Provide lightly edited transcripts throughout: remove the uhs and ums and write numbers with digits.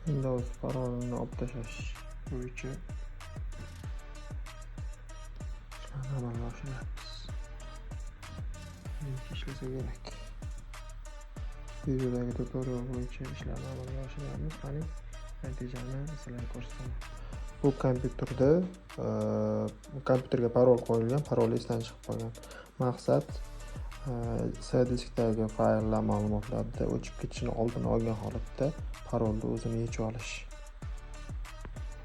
Windows parolini olib tashlash bo'yicha ishlarni amalga oshiryapmiz. Ishlasa kerak. Videodagi tutorial bo'yicha ishlarni amalga oshiryapmiz. Qani natijani sizlarga ko'rsataman. Bu kompyuterga parol qo'yilgan, parol esdan chiqib qolgan. Maqsad C diskdagi fayllar ma'lumotlarida o'chib ketishini oldini olgan holatda parolni o'zini yechib olish.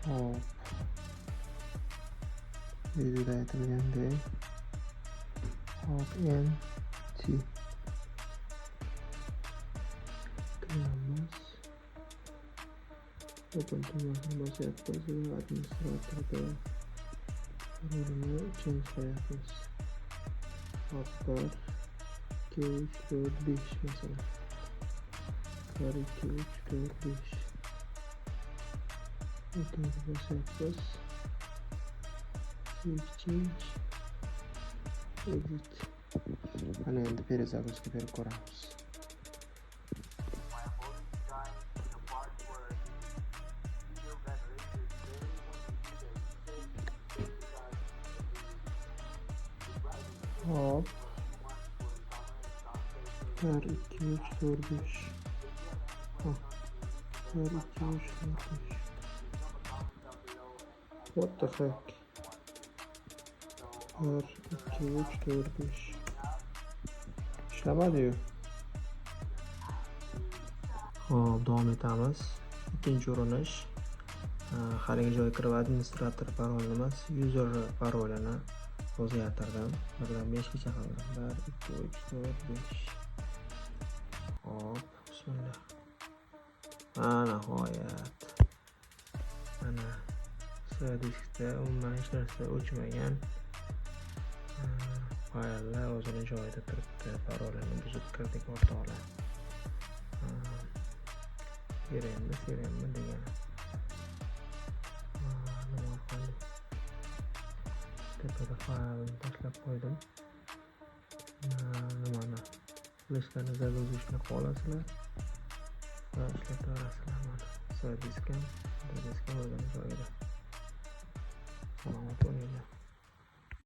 Hop. Videoda aytilgandek nt tiramiz. Open tugmasini bosyapmiz va administratorda parolni change qilyapmiz. Appar 2 3 4 5 masalan. 2 3 4 5. O'tini bosyapmiz. Change edit. Ana endi перезагрузка berib ko'ramiz. Hop. 1 2 3 4 5. Hop. 1 2 3 4 5. What the heck? 1 2 3 4 5. İşlemedi. Hop, davom etamiz. Ikkinchi urinish. Haligi joyga kirib administrator parolni emas, user parolini o'zgartirdim. 1 dan 5 gacha qildim. 1 2 3 4 5. Hop, bismillah. Nihoyat. Mana C diskda umuman hech narsa o'chmagan. Fayllar o'zini joyida turibdi. Parolini buzib kirdik o'rtoqlar. Seremmi degan. Nima qildim? Tepada faylni tashlab qo'ydim. Nimani? Flashlarni загрузishni qolasizlar va ishlataverasizlar. Mana C diskam o'zini joyida. Salomat bo'linglar.